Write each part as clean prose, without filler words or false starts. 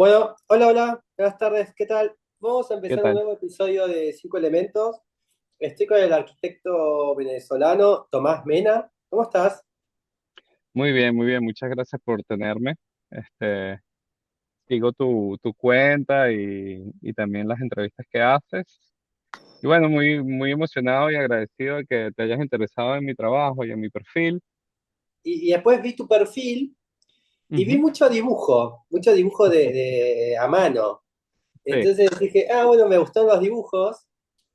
Bueno, hola, hola, buenas tardes, ¿qué tal? Vamos a ¿Qué empezar un tal? nuevo episodio de Cinco Elementos. Estoy con el arquitecto venezolano Tomás Mena. ¿Cómo estás? Muy bien, muy bien. Muchas gracias por tenerme. Este, sigo tu cuenta y también las entrevistas que haces. Y bueno, muy, muy emocionado y agradecido de que te hayas interesado en mi trabajo y en mi perfil. Y después vi tu perfil y vi Ujú. mucho dibujo a mano. Sí. Entonces dije, bueno, me gustaron los dibujos.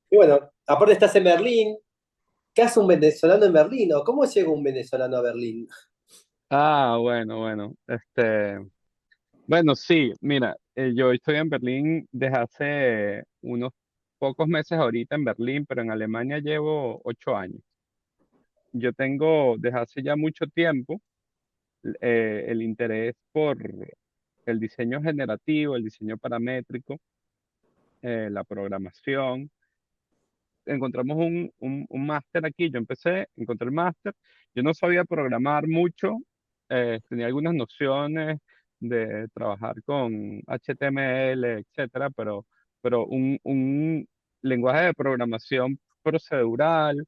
Y bueno, aparte estás en Berlín. ¿Qué hace un venezolano en Berlín? ¿O cómo llega un venezolano a Berlín? Ah, bueno, bueno. Bueno, sí, mira, yo estoy en Berlín desde hace unos pocos meses ahorita en Berlín, pero en Alemania llevo 8 años. Yo tengo desde hace ya mucho tiempo el interés por el diseño generativo, el diseño paramétrico, la programación. Encontramos un máster aquí, yo encontré el máster, yo no sabía programar mucho, tenía algunas nociones de trabajar con HTML, etcétera, pero un lenguaje de programación procedural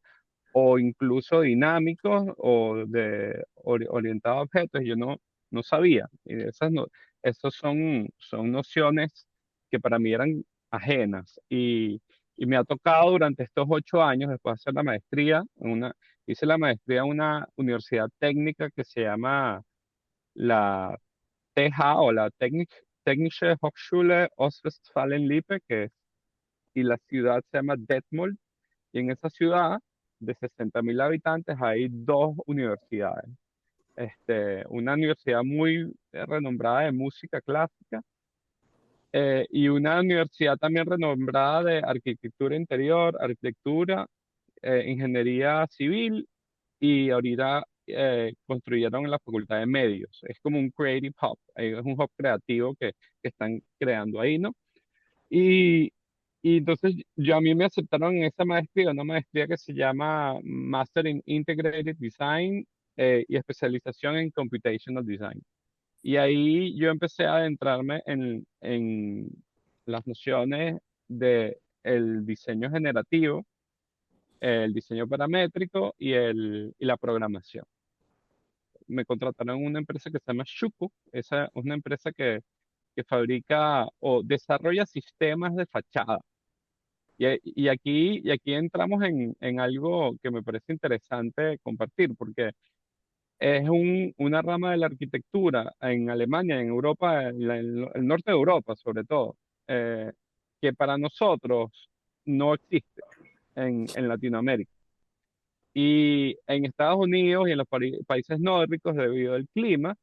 o incluso dinámicos o orientado a objetos, yo no sabía. Y esas son nociones que para mí eran ajenas. Y me ha tocado durante estos 8 años, después de hacer la maestría, hice la maestría en una universidad técnica que se llama la TH o la Technische Hochschule Ostwestfalen-Lippe, y la ciudad se llama Detmold. Y en esa ciudad de 60.000 habitantes hay dos universidades. Una universidad muy renombrada de música clásica y una universidad también renombrada de arquitectura interior, arquitectura, ingeniería civil y ahorita construyeron en la Facultad de Medios. Es como un Creative Hub, es un hub creativo que están creando ahí, ¿no? Y, y entonces a mí me aceptaron en esa maestría, una maestría que se llama Master in Integrated Design y especialización en Computational Design. Y ahí yo empecé a adentrarme en las nociones de el diseño generativo, el diseño paramétrico y la programación. Me contrataron en una empresa que se llama Shuko, esa es una empresa que fabrica o desarrolla sistemas de fachada. Y aquí entramos en algo que me parece interesante compartir, porque es una rama de la arquitectura en Alemania, en Europa, el norte de Europa sobre todo, eh, que para nosotros no existe en Latinoamérica. Y en Estados Unidos y en los países nórdicos, debido al clima,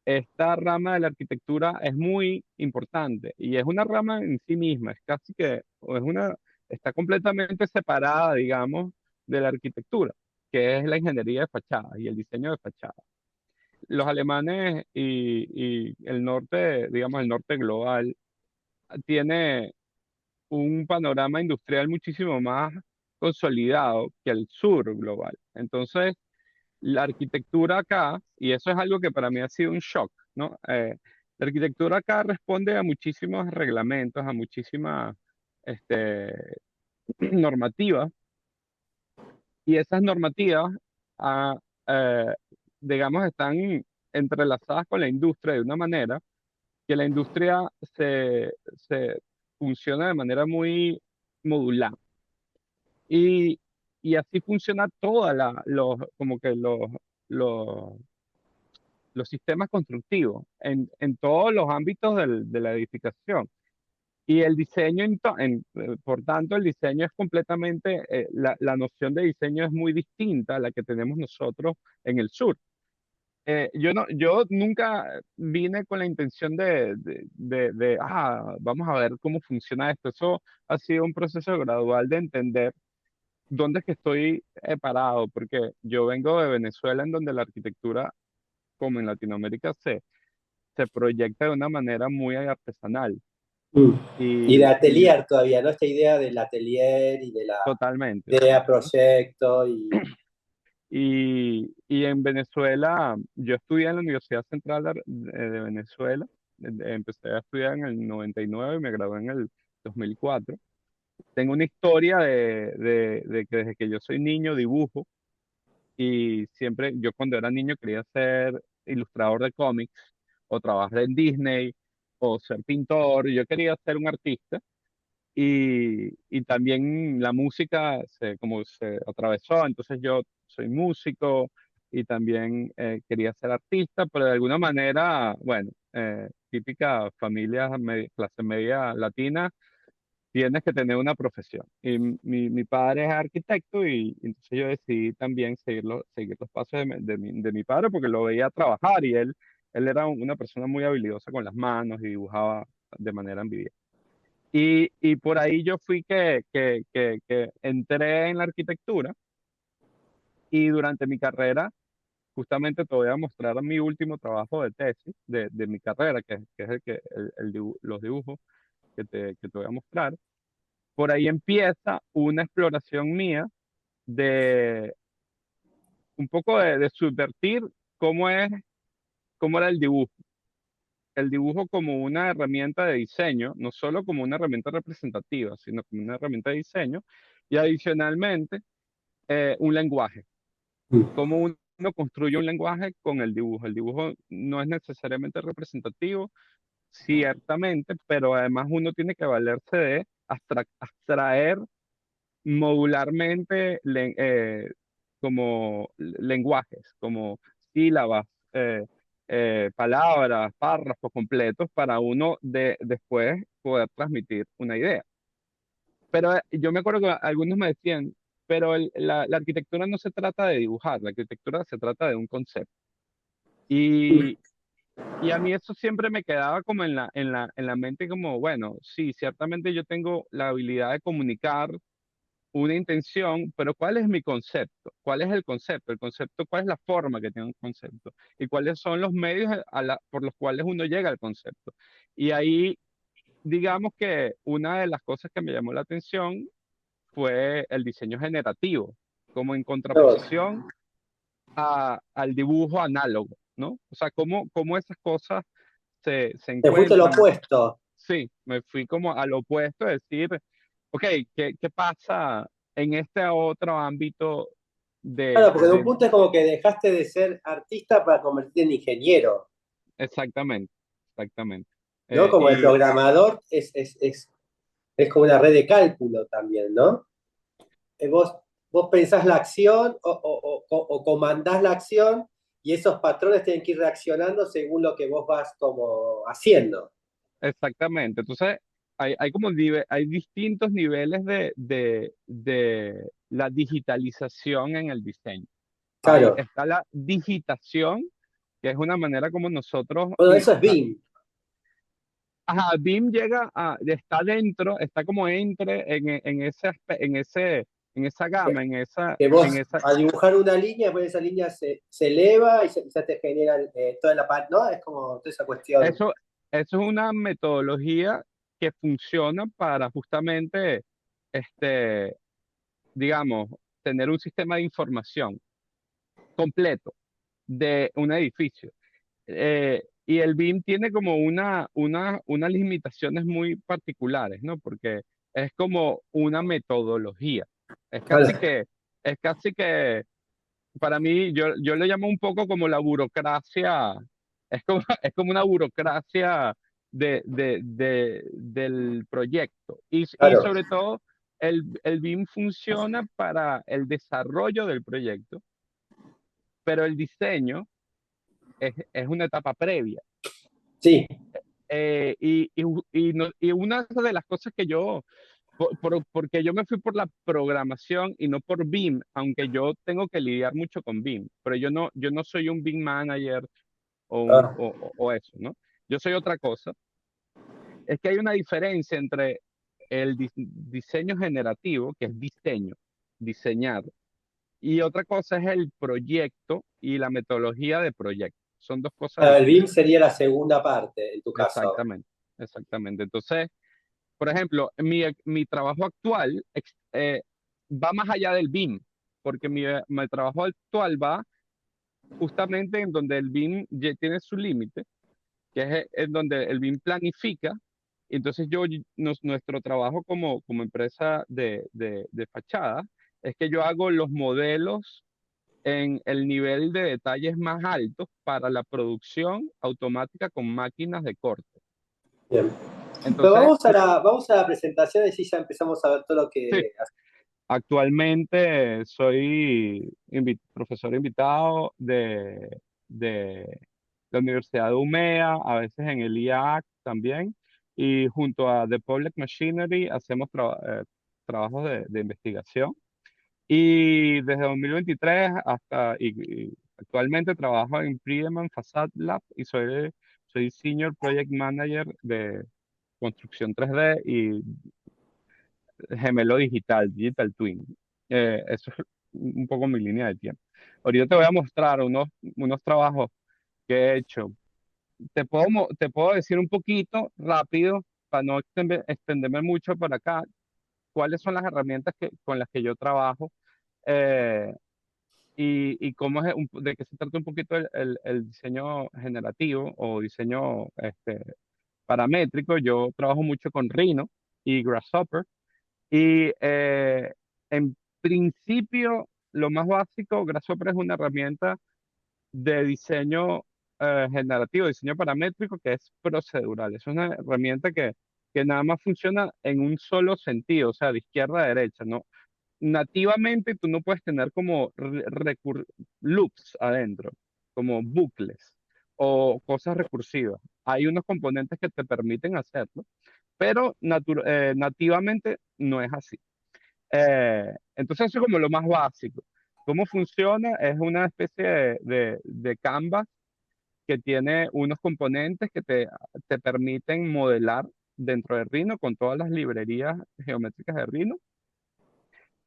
esta rama de la arquitectura es muy importante y es una rama en sí misma, es casi que, o es una, está completamente separada, digamos, de la arquitectura, que es la ingeniería de fachadas y el diseño de fachadas. Los alemanes y el norte, digamos, el norte global, tiene un panorama industrial muchísimo más consolidado que el sur global. Entonces, la arquitectura acá, y eso es algo que para mí ha sido un shock, ¿no? La arquitectura acá responde a muchísimos reglamentos, a muchísimas este, normativas, y esas normativas, ah, eh, digamos, están entrelazadas con la industria de una manera que la industria se funciona de manera muy modular. Y, y así funciona como que los los sistemas constructivos en todos los ámbitos de la edificación. Y el diseño, por tanto, el diseño es completamente, la noción de diseño es muy distinta a la que tenemos nosotros en el sur. Yo nunca vine con la intención vamos a ver cómo funciona esto. Eso ha sido un proceso gradual de entender dónde es que estoy parado, porque yo vengo de Venezuela, en donde la arquitectura, como en Latinoamérica, se proyecta de una manera muy artesanal Mm. Y de y atelier todavía, ¿no? Esta idea del atelier y de la totalmente, idea totalmente. proyecto y... Y en Venezuela, yo estudié en la Universidad Central de Venezuela empecé a estudiar en el 99 y me gradué en el 2004. Tengo una historia de que desde que yo soy niño dibujo y siempre, yo cuando era niño quería ser ilustrador de cómics o trabajar en Disney o ser pintor, yo quería ser un artista y también la música como se atravesó, entonces yo soy músico y también quería ser artista, pero de alguna manera, bueno, típica familia clase media latina, tienes que tener una profesión. Y mi padre es arquitecto y entonces yo decidí también seguir los pasos de mi padre porque lo veía trabajar y él era una persona muy habilidosa con las manos y dibujaba de manera envidiable. Y por ahí yo fui que entré en la arquitectura y durante mi carrera, justamente te voy a mostrar mi último trabajo de tesis de mi carrera, que es los dibujos que te voy a mostrar. Por ahí empieza una exploración mía de un poco de subvertir cómo es, cómo era el dibujo. El dibujo como una herramienta de diseño, no solo como una herramienta representativa, sino como una herramienta de diseño, y adicionalmente un lenguaje. Mm. Cómo uno construye un lenguaje con el dibujo. El dibujo no es necesariamente representativo, ciertamente, pero además uno tiene que valerse de abstraer modularmente como lenguajes, como sílabas, eh, palabras, párrafos completos para uno después poder transmitir una idea. Pero yo me acuerdo que algunos me decían, pero la arquitectura no se trata de dibujar, la arquitectura se trata de un concepto. Y, y a mí eso siempre me quedaba como en la mente como, bueno, sí, ciertamente yo tengo la habilidad de comunicar una intención, pero ¿cuál es mi concepto? ¿Cuál es el concepto? El concepto, ¿cuál es la forma que tiene un concepto? ¿Y cuáles son los medios por los cuales uno llega al concepto? Y ahí, digamos que una de las cosas que me llamó la atención fue el diseño generativo, como en No, contraposición al dibujo análogo, ¿no? O sea, cómo esas cosas se te fuiste lo encuentran. opuesto. Sí, me fui como al opuesto, es decir, ok, ¿qué pasa en este otro ámbito Claro, porque en un punto es como que dejaste de ser artista para convertirte en ingeniero, exactamente, exactamente. ¿no? Como el Y programador es como una red de cálculo también, ¿no? Vos pensás la acción o comandás la acción y esos patrones tienen que ir reaccionando según lo que vos vas como haciendo. exactamente, entonces hay como hay distintos niveles de la digitalización en el diseño. Ahí Claro. está la digitación, que es una manera como nosotros. Bueno, eso es BIM. Ajá, BIM está dentro, está como en esa gama, Que vos al dibujar una línea, después esa línea se eleva y ya te genera toda la parte, ¿no? Es como toda esa cuestión. eso, eso es una metodología que funciona para justamente, este, digamos, tener un sistema de información completo de un edificio. Y el BIM tiene como unas limitaciones muy particulares, ¿no? Porque es como una metodología. Es casi Claro, que, es casi que, para mí, yo lo llamo un poco como la burocracia, es como una burocracia del proyecto. Y claro. sobre todo, el BIM funciona para el desarrollo del proyecto, pero el diseño es una etapa previa. Sí, Y una de las cosas que porque yo me fui por la programación y no por BIM, aunque yo tengo que lidiar mucho con BIM, pero yo no soy un BIM manager ah, o eso, ¿no? Yo soy otra cosa. Es que hay una diferencia entre el diseño generativo, que es diseño, diseñar, y otra cosa es el proyecto y la metodología de proyecto. Son dos cosas el distintas. BIM sería la segunda parte, en tu caso. Exactamente, exactamente. Entonces, por ejemplo, mi trabajo actual va más allá del BIM, porque mi trabajo actual va justamente en donde el BIM ya tiene su límite, que es en donde el BIM planifica. Y entonces nuestro trabajo como empresa de fachada es que yo hago los modelos en el nivel de detalles más altos para la producción automática con máquinas de corte. Bien. Pero Entonces, vamos a la presentación y sí ya empezamos a ver todo lo sí, que... actualmente soy profesor invitado de la Universidad de Umea, a veces en el IAC también, y junto a The Public Machinery hacemos trabajos de investigación. Y desde 2023 y actualmente trabajo en Prieman Facade Lab y soy Senior Project Manager de construcción 3D y gemelo digital, Digital Twin. Eso es un poco mi línea de tiempo. Ahorita te voy a mostrar unos trabajos que he hecho. Te puedo decir un poquito rápido, para no extenderme mucho por acá, cuáles son las herramientas con las que yo trabajo. eh, y cómo de qué se trata un poquito el diseño generativo o diseño paramétrico. Yo trabajo mucho con Rhino y Grasshopper y en principio lo más básico, Grasshopper es una herramienta de diseño generativo, diseño paramétrico que es procedural. Es una herramienta que nada más funciona en un solo sentido, o sea, de izquierda a derecha, ¿no? Nativamente tú no puedes tener como loops adentro, como bucles o cosas recursivas. Hay unos componentes que te permiten hacerlo, pero nativamente no es así. Entonces eso es como lo más básico. ¿Cómo funciona? Es una especie de canvas que tiene unos componentes que te permiten modelar dentro de Rhino con todas las librerías geométricas de Rhino.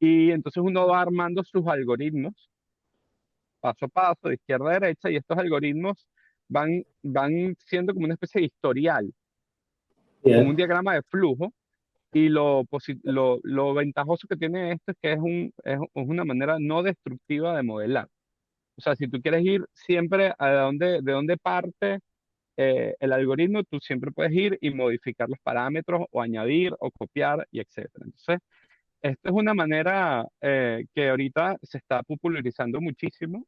Y entonces uno va armando sus algoritmos paso a paso, de izquierda a derecha, y estos algoritmos van siendo como una especie de historial, como Bien, un diagrama de flujo. Y lo ventajoso que tiene esto es que es una manera no destructiva de modelar. O sea, si tú quieres ir siempre de dónde parte el algoritmo, tú siempre puedes ir y modificar los parámetros o añadir o copiar y etcétera. Entonces, esto es una manera que ahorita se está popularizando muchísimo,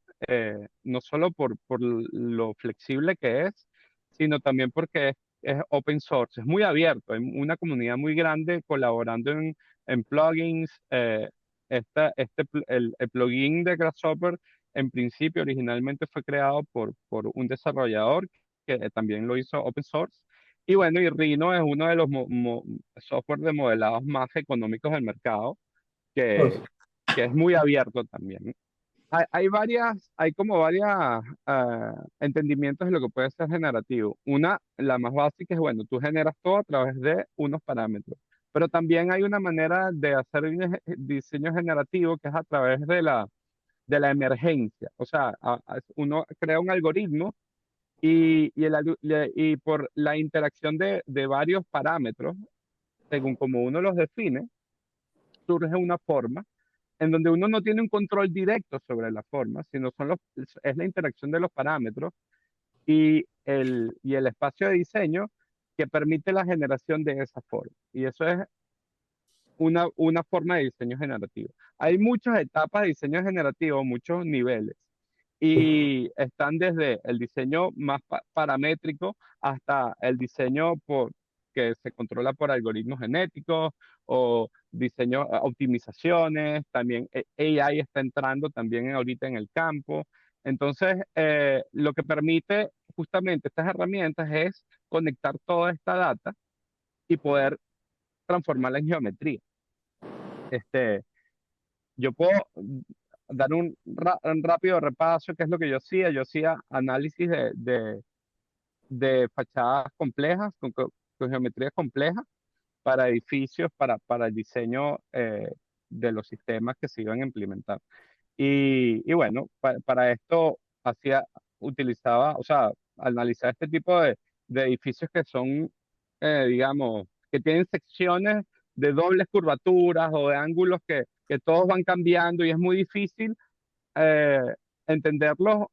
no solo por lo flexible que es, sino también porque es open source, es muy abierto, hay una comunidad muy grande colaborando en plugins. El plugin de Grasshopper, en principio, originalmente fue creado por un desarrollador que también lo hizo open source. Y bueno, y Rhino es uno de los software de modelados más económicos del mercado, que, que es muy abierto también. Hay como varias entendimientos de lo que puede ser generativo. La más básica es, bueno, tú generas todo a través de unos parámetros, pero también hay una manera de hacer diseño generativo que es a través de la emergencia. O sea, uno crea un algoritmo y por la interacción de varios parámetros, según como uno los define, surge una forma en donde uno no tiene un control directo sobre la forma, sino es la interacción de los parámetros y el espacio de diseño que permite la generación de esa forma. Y eso es una forma de diseño generativo. Hay muchas etapas de diseño generativo, muchos niveles. Y están desde el diseño más paramétrico hasta el diseño que se controla por algoritmos genéticos o diseño, optimizaciones. También AI está entrando también ahorita en el campo. Entonces, lo que permite justamente estas herramientas es conectar toda esta data y poder transformarla en geometría. Este, yo puedo dar un rápido repaso, qué es lo que yo hacía. Yo hacía análisis de fachadas complejas, con geometrías complejas para edificios, para el diseño de los sistemas que se iban a implementar. Y bueno, para esto utilizaba, o sea, analizar este tipo de edificios que son, digamos, que tienen secciones de dobles curvaturas o de ángulos que todos van cambiando y es muy difícil eh, entenderlos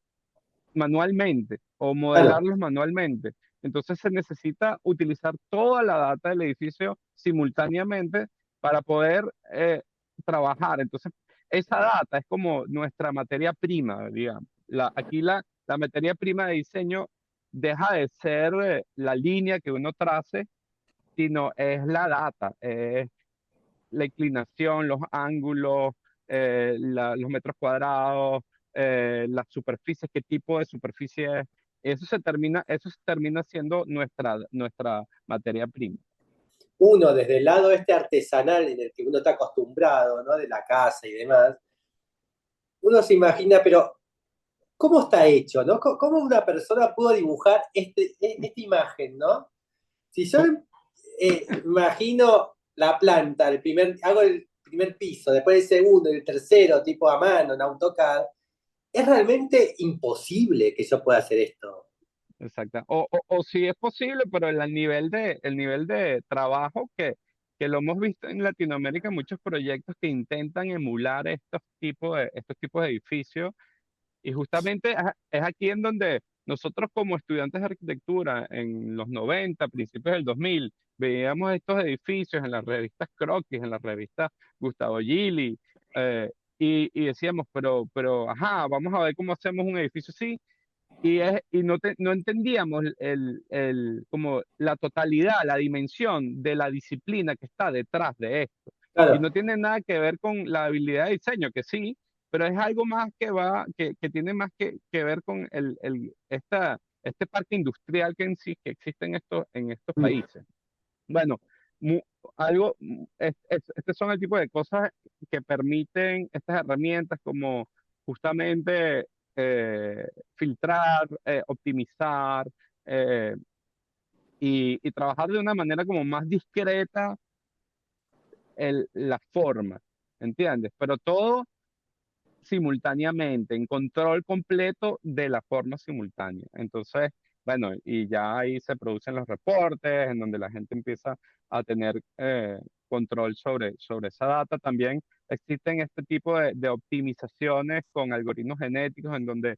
manualmente o claro. modelarlos manualmente. Entonces se necesita utilizar toda la data del edificio simultáneamente para poder trabajar. Entonces, esa data es como nuestra materia prima, digamos. Aquí la materia prima de diseño deja de ser la línea que uno trace, sino es la data, es la inclinación, los ángulos, los metros cuadrados, las superficies, qué tipo de superficie es. Eso se termina siendo nuestra materia prima. Uno, desde el lado este artesanal en el que uno está acostumbrado, ¿no? De la casa y demás, uno se imagina, pero ¿cómo está hecho, no? ¿Cómo una persona pudo dibujar esta imagen, no? Si yo imagino la planta, hago el primer piso, después el segundo, el tercero, tipo a mano, en AutoCAD, es realmente imposible que yo pueda hacer esto. Exacto. O sí es posible, pero el nivel de trabajo que lo hemos visto en Latinoamérica, muchos proyectos que intentan emular estos tipos de edificios. Y justamente es aquí en donde nosotros como estudiantes de arquitectura en los 90 principios del 2000 veíamos estos edificios en las revistas Croquis, en las revistas Gustavo Gili, eh, y decíamos, ajá, vamos a ver cómo hacemos un edificio así. Y no entendíamos como la totalidad, la dimensión de la disciplina que está detrás de esto. Y Claro. no tiene nada que ver con la habilidad de diseño, que sí, pero es algo más que tiene más que ver con este parque industrial que en sí que existe en estos Mm. países. Bueno, mu- este son el tipo de cosas que permiten estas herramientas como justamente filtrar, optimizar eh, y trabajar de una manera como más discreta la forma, ¿entiendes? Pero todo simultáneamente, en control completo de la forma simultánea. Entonces, bueno, y ya ahí se producen los reportes en donde la gente empieza a tener control sobre esa data. También existen este tipo de optimizaciones con algoritmos genéticos en donde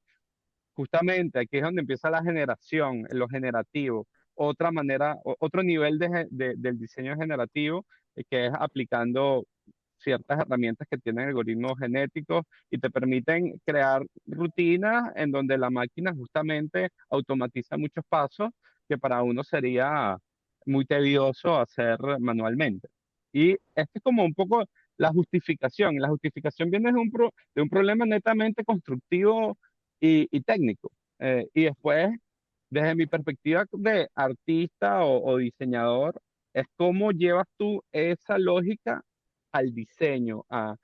justamente aquí es donde empieza la generación, lo generativo. Otra manera, otro nivel del diseño generativo, que es aplicando ciertas herramientas que tienen algoritmos genéticos y te permiten crear rutinas en donde la máquina justamente automatiza muchos pasos que para uno sería muy tedioso hacer manualmente. Y este es como un poco la justificación. La justificación viene de un problema netamente constructivo y técnico. Y después, desde mi perspectiva de artista o diseñador, es cómo llevas tú esa lógica al diseño, a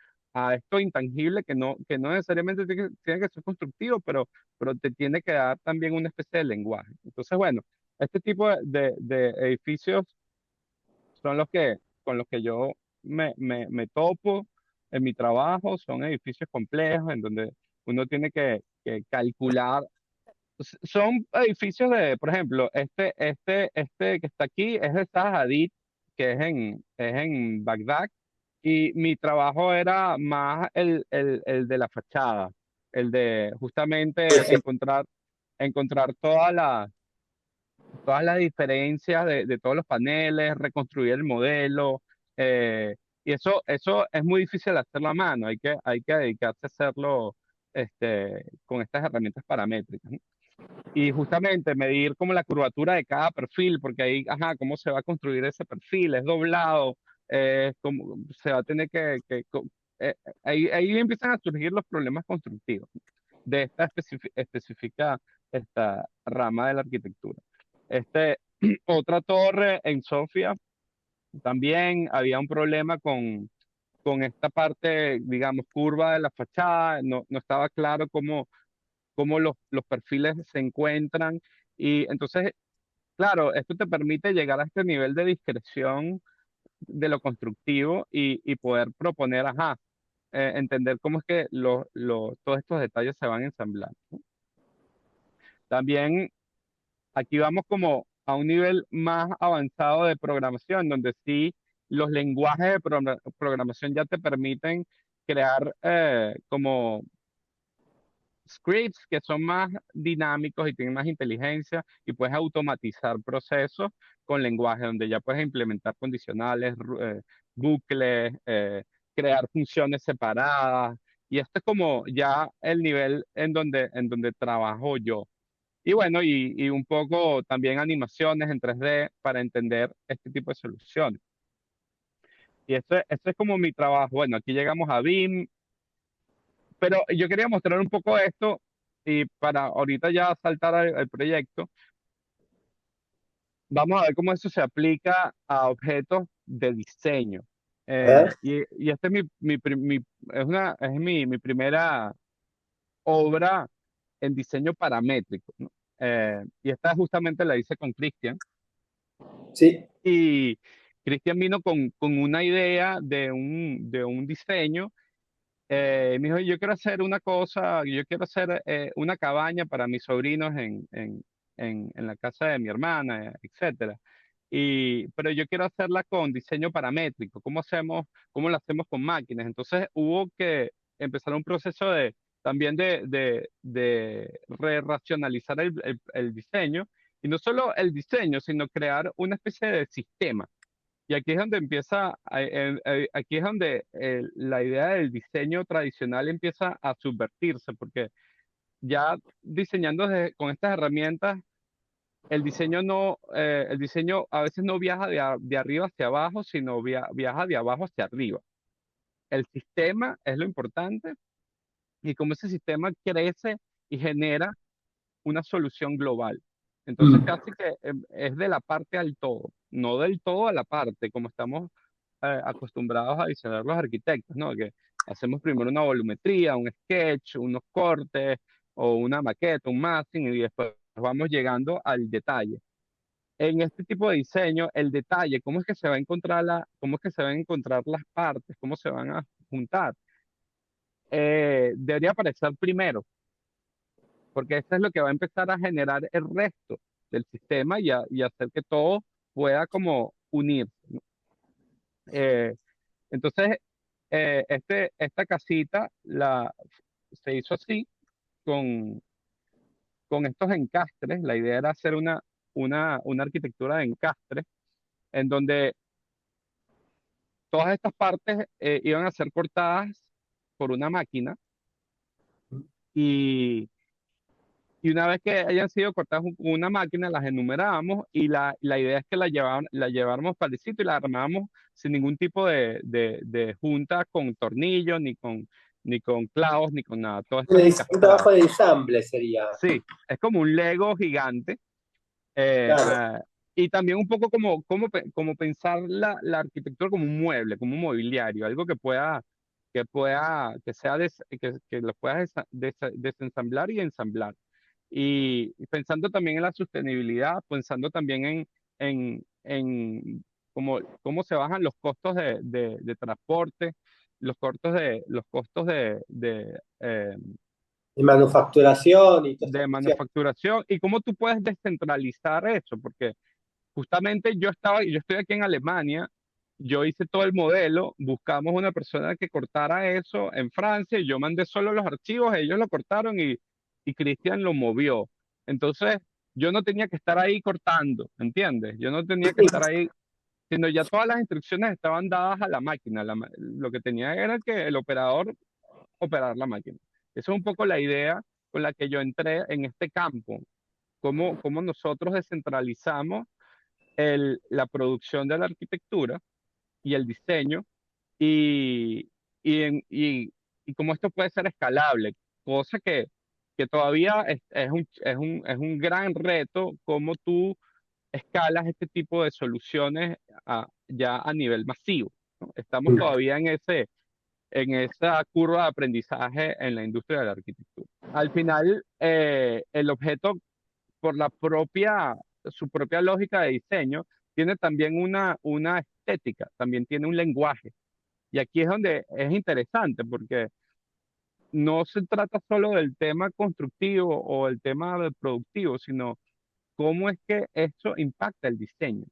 esto intangible que no necesariamente tiene que ser constructivo, pero te tiene que dar también una especie de lenguaje. Entonces, bueno, este tipo de edificios son los con los que yo me topo en mi trabajo, son edificios complejos en donde uno tiene que calcular. Son edificios por ejemplo, este que está aquí es de Zaha Hadid, que es en Bagdad, y mi trabajo era más el de la fachada, el de justamente encontrar todas las diferencias de todos los paneles, reconstruir el modelo, y eso es muy difícil hacerlo a mano, hay que dedicarse a hacerlo con estas herramientas paramétricas, ¿no? Y justamente medir como la curvatura de cada perfil, porque ahí, ajá, cómo se va a construir ese perfil, es doblado, cómo se va a tener ahí empiezan a surgir los problemas constructivos de esta específica esta rama de la arquitectura. Este, otra torre en Sofía, también había un problema con esta parte, digamos, curva de la fachada, no estaba claro cómo los perfiles se encuentran. Y entonces, claro, esto te permite llegar a este nivel de discreción de lo constructivo y poder proponer, ajá, entender cómo es que todos estos detalles se van ensamblando. También aquí vamos como a un nivel más avanzado de programación, donde sí los lenguajes de programación ya te permiten crear como scripts que son más dinámicos y tienen más inteligencia y puedes automatizar procesos con lenguaje donde ya puedes implementar condicionales, bucles, crear funciones separadas. Y esto es como ya el nivel en donde trabajo yo. Y bueno, y un poco también animaciones en 3D para entender este tipo de soluciones. Y esto es como mi trabajo. Bueno, aquí llegamos a BIM, pero yo quería mostrar un poco esto y para ahorita ya saltar al proyecto, vamos a ver cómo eso se aplica a objetos de diseño. A ver, Y este es mi primera obra en diseño paramétrico, ¿no? Y esta justamente la hice con Cristian. sí. Y Cristian vino con una idea de un diseño. Me dijo, yo quiero hacer una cosa, yo quiero hacer una cabaña para mis sobrinos en la casa de mi hermana, etcétera. Pero yo quiero hacerla con diseño paramétrico. ¿Cómo lo hacemos con máquinas? Entonces hubo que empezar un proceso también de re-racionalizar el diseño. Y no solo el diseño, sino crear una especie de sistema. Y aquí es donde aquí es donde la idea del diseño tradicional empieza a subvertirse, porque ya diseñando con estas herramientas, el diseño a veces no viaja de arriba hacia abajo, sino viaja de abajo hacia arriba. El sistema es lo importante y cómo ese sistema crece y genera una solución global. Entonces, Mm. casi que es de la parte al todo, no del todo a la parte, como estamos acostumbrados a diseñar los arquitectos, ¿no? Que hacemos primero una volumetría, un sketch, unos cortes o una maqueta, un masking y después vamos llegando al detalle. En este tipo de diseño, el detalle, cómo es que se va a encontrar cómo es que se van a encontrar las partes, cómo se van a juntar, debería aparecer primero porque esto es lo que va a empezar a generar el resto del sistema y hacer que todo pueda como unirse, ¿no? Eh, entonces, esta casita se hizo así, con, con estos encastres. La idea era hacer una arquitectura de encastres en donde todas estas partes iban a ser cortadas por una máquina y Y una vez que hayan sido cortadas con una máquina, las enumerábamos y la idea es que la lleváramos para el sitio y la armábamos sin ningún tipo de junta con tornillos, ni con clavos, ni con nada. Todo estaba Un trabajo encastrado. de ensamble sería. Sí, es como un Lego gigante. eh, Claro. ah, y también un poco como pensar la arquitectura como un mueble, como un mobiliario, algo que sea que lo puedas desensamblar y ensamblar. Y pensando también en la sostenibilidad, pensando también en cómo se bajan los costos de transporte, los costos Y manufacturación y todas de estas cuestiones. manufacturación y cómo tú puedes descentralizar eso, porque justamente yo estoy aquí en Alemania, yo hice todo el modelo, buscamos una persona que cortara eso en Francia, y yo mandé solo los archivos, ellos lo cortaron y Cristian lo movió. Entonces, yo no tenía que estar ahí cortando, ¿entiendes? Yo no tenía que estar ahí, sino ya todas las instrucciones estaban dadas a la máquina. Lo que tenía era que el operador operar la máquina. Esa es un poco la idea con la que yo entré en este campo, cómo nosotros descentralizamos la producción de la arquitectura y el diseño y, y, en- y, y cómo esto puede ser escalable, cosa que todavía es un gran reto, cómo tú escalas este tipo de soluciones ya a nivel masivo, ¿no? Estamos Mm. todavía en esa curva de aprendizaje en la industria de la arquitectura. Al final, el objeto por su propia lógica de diseño, tiene también una estética, también tiene un lenguaje. Y aquí es donde es interesante, porque no se trata solo del tema constructivo o el tema del productivo, sino cómo es que eso impacta el diseño.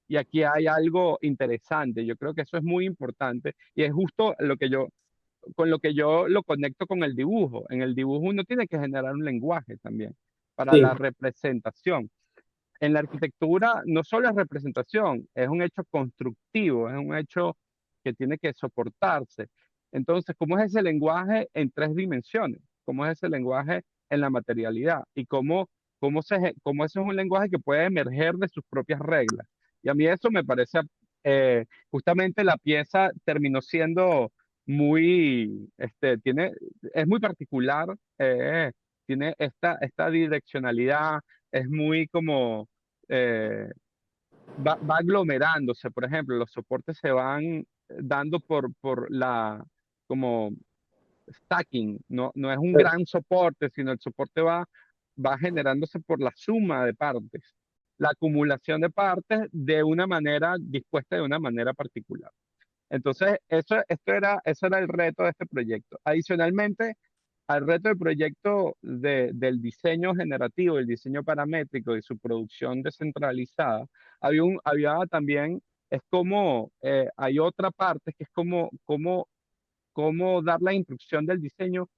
Y aquí hay algo interesante, yo creo que eso es muy importante y es justo lo que yo con lo que yo lo conecto con el dibujo. En el dibujo uno tiene que generar un lenguaje también para Sí. la representación. En la arquitectura no solo es representación, es un hecho constructivo, es un hecho que tiene que soportarse. Entonces, ¿cómo es ese lenguaje en tres dimensiones? ¿Cómo es ese lenguaje en la materialidad? Y cómo eso es un lenguaje que puede emerger de sus propias reglas. Y a mí eso me parece, justamente la pieza terminó siendo es muy particular, tiene esta direccionalidad, es muy como eh, va aglomerándose. Por ejemplo, los soportes se van dando por como stacking, no es un gran soporte, sino el soporte va generándose por la suma de partes, la acumulación de partes de una manera dispuesta de una manera particular. Entonces, eso era el reto de este proyecto. Adicionalmente, al reto del proyecto del diseño generativo, el diseño paramétrico y su producción descentralizada, había también, es como, hay otra parte que es cómo dar la instrucción del diseño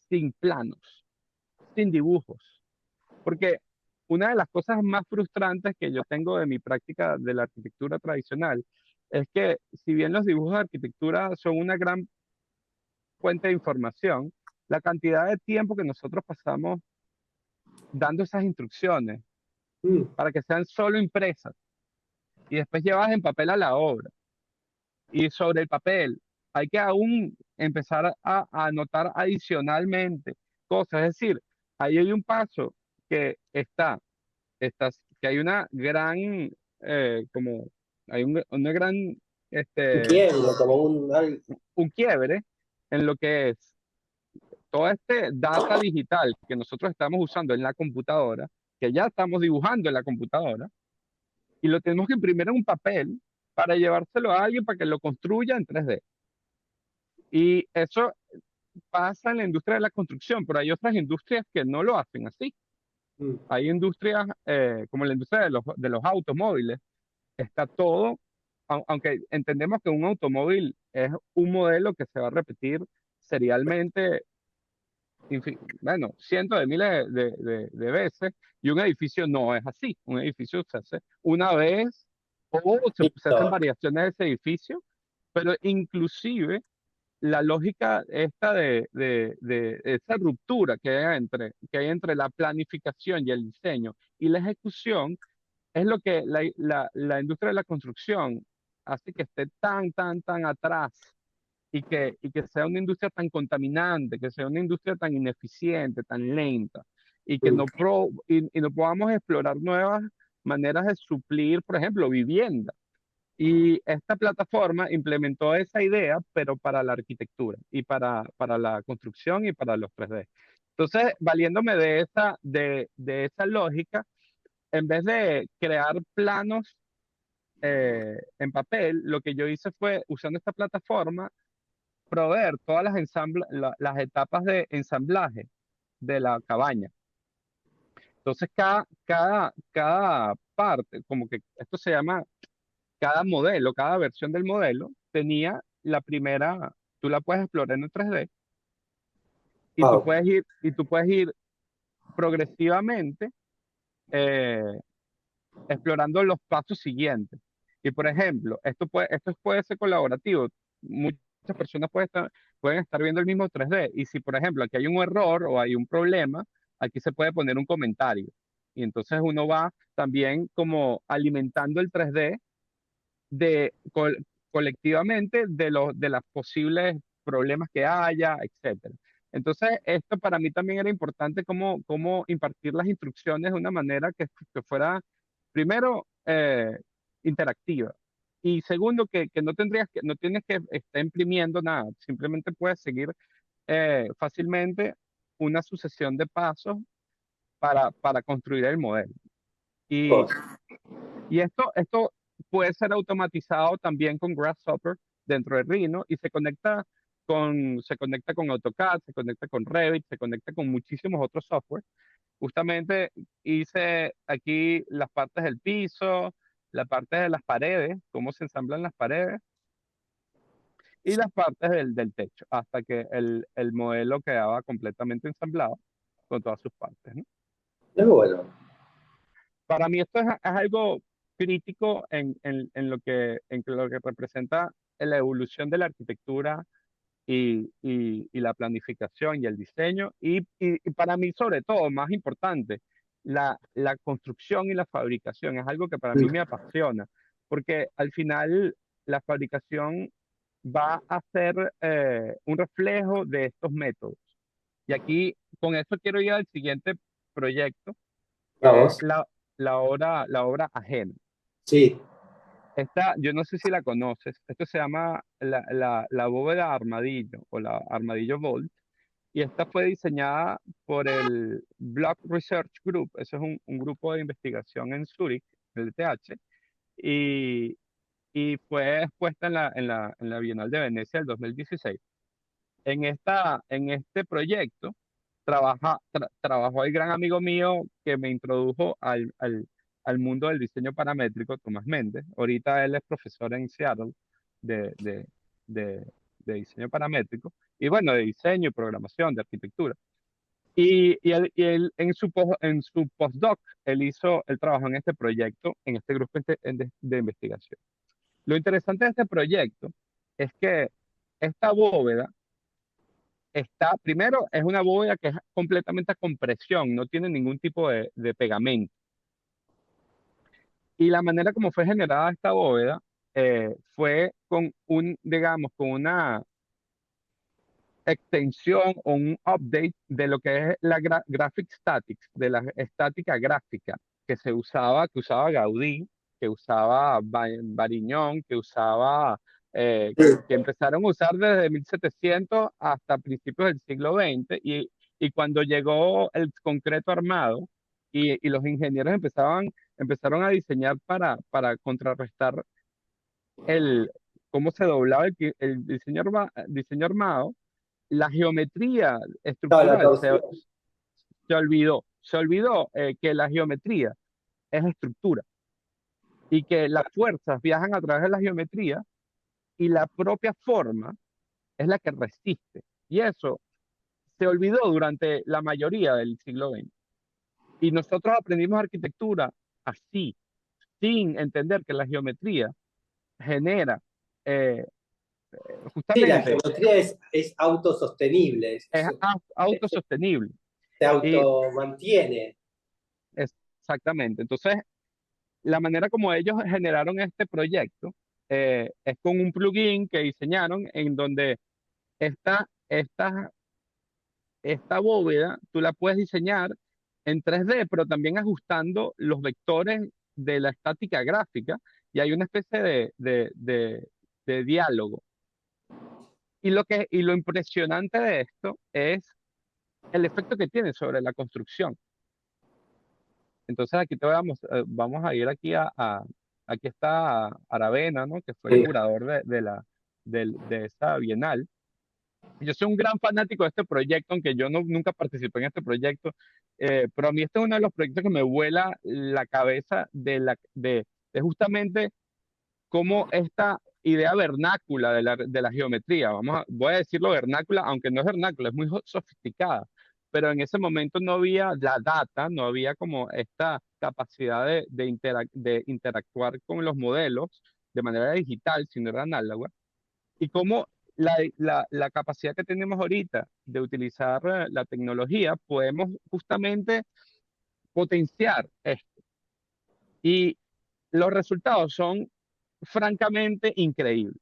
sin planos, sin dibujos. Porque una de las cosas más frustrantes que yo tengo de mi práctica de la arquitectura tradicional es que si bien los dibujos de arquitectura son una gran fuente de información, la cantidad de tiempo que nosotros pasamos dando esas instrucciones Mm. para que sean solo impresas y después llevadas en papel a la obra. Y sobre el papel hay que aún empezar a anotar adicionalmente cosas. Es decir, ahí hay un paso que que hay una gran, como, hay una gran, Un este, quiebro, como un quiebre en lo que es todo este data digital que nosotros estamos usando en la computadora, que ya estamos dibujando en la computadora, y lo tenemos que imprimir en un papel para llevárselo a alguien para que lo construya en 3D. Y eso pasa en la industria de la construcción, pero hay otras industrias que no lo hacen así. Mm. Hay industrias, como la industria de los automóviles, está todo, aunque entendemos que un automóvil es un modelo que se va a repetir serialmente, bueno, cientos de miles de veces, y un edificio no es así. Un edificio se hace una vez o se hacen Listo. variaciones de ese edificio, pero inclusive la lógica esta de esa ruptura que hay entre la planificación y el diseño y la ejecución es lo que la industria de la construcción hace que esté tan atrás y que sea una industria tan contaminante, que sea una industria tan ineficiente, tan lenta, y que Mm. y no podamos explorar nuevas maneras de suplir, por ejemplo, vivienda. Y esta plataforma implementó esa idea, pero para la arquitectura y para la construcción y para los 3D. Entonces, valiéndome de esa lógica, en vez de crear planos en papel, lo que yo hice fue, usando esta plataforma, proveer todas las etapas de ensamblaje de la cabaña. Entonces, cada parte, como que esto se llama, cada modelo, cada versión del modelo, tenía la primera, tú la puedes explorar en 3D Wow. y tú puedes ir progresivamente eh, explorando los pasos siguientes. Y por ejemplo, esto puede ser colaborativo. Muchas personas pueden estar viendo el mismo 3D. Y si, por ejemplo, aquí hay un error o hay un problema, aquí se puede poner un comentario. Y entonces uno va también como alimentando el 3D de, col- colectivamente de las posibles problemas que haya, etcétera. Entonces, esto para mí también era importante cómo impartir las instrucciones de una manera que fuera, primero, interactiva. Y segundo, que no tienes que estar imprimiendo nada, simplemente puedes seguir fácilmente una sucesión de pasos para construir el modelo. Oh, Y esto puede ser automatizado también con Grasshopper dentro de Rhino y se conecta con AutoCAD, se conecta con Revit, se conecta con muchísimos otros software. Justamente hice aquí las partes del piso, la parte de las paredes, cómo se ensamblan las paredes y las partes del techo, hasta que el modelo quedaba completamente ensamblado con todas sus partes, ¿no? Es bueno. Para mí esto es algo crítico en lo que representa la evolución de la arquitectura y la planificación y el diseño. Y para mí, sobre todo, más importante, la construcción y la fabricación es algo que para mí me apasiona, porque al final la fabricación va a ser un reflejo de estos métodos. Y aquí, con esto quiero ir al siguiente proyecto, que es Vamos. la obra ajena. Sí. Esta, yo no sé si la conoces, esto se llama la bóveda armadillo o la armadillo Vault, y esta fue diseñada por el Block Research Group, eso es un grupo de investigación en Zurich, el ETH, y, y fue expuesta en la Bienal de Venecia del 2016. En este proyecto trabajó el gran amigo mío que me introdujo al mundo del diseño paramétrico, Tomás Méndez. Ahorita él es profesor en Seattle de, de, de, de diseño paramétrico y bueno, de diseño y programación, de arquitectura. Y él en su postdoc, él trabajó en este proyecto, en este grupo de investigación. Lo interesante de este proyecto es que esta bóveda primero, es una bóveda que es completamente a compresión, no tiene ningún tipo de pegamento. Y la manera como fue generada esta bóveda fue digamos, con una extensión o un update de lo que es la graphic statics, de la estática gráfica que usaba Gaudí, que usaba Bariñón, que empezaron a usar desde 1700 hasta principios del siglo XX y cuando llegó el concreto armado y los ingenieros empezaron a diseñar para contrarrestar el, cómo se doblaba el diseño armado, la geometría No, la estructural torsión. se olvidó que la geometría es estructura y que las fuerzas viajan a través de la geometría y la propia forma es la que resiste. Y eso se olvidó durante la mayoría del siglo XX. Y nosotros aprendimos arquitectura así, sin entender que la geometría genera eh, Sí, la justamente, geometría es autosostenible, es autosostenible. se Y automantiene. exactamente. Entonces, la manera como ellos generaron este proyecto es con un plugin que diseñaron en donde esta, esta, esta bóveda tú la puedes diseñar en 3D, pero también ajustando los vectores de la estática gráfica y hay una especie de diálogo. Y lo impresionante de esto es el efecto que tiene sobre la construcción. Entonces aquí vamos a ir aquí está Aravena, ¿no? Que fue el Sí. curador de esta Bienal. Yo soy un gran fanático de este proyecto, aunque yo nunca participé en este proyecto, pero a mí este es uno de los proyectos que me vuela la cabeza de justamente cómo esta idea vernácula de la geometría, voy a decirlo vernácula, aunque no es vernácula, es muy sofisticada, pero en ese momento no había la data, no había como esta capacidad de interactuar con los modelos de manera digital, sino era análoga, y cómo la capacidad que tenemos ahorita de utilizar la tecnología, podemos justamente potenciar esto. Y los resultados son francamente increíbles.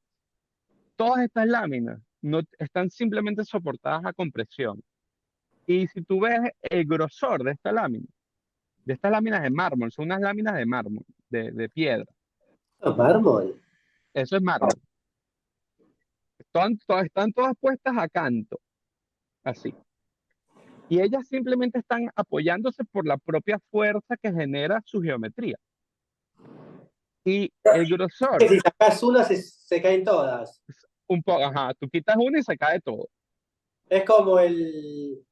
Todas estas láminas no, están simplemente soportadas a compresión. Y si tú ves el grosor de estas láminas de mármol, son unas láminas de mármol, de piedra. No, mármol. Eso es mármol. Están todas puestas a canto, así. Y ellas simplemente están apoyándose por la propia fuerza que genera su geometría. Y el Que grosor, si sacás una, se caen todas. un poco, ajá, tú quitas una y se cae todo. Es como el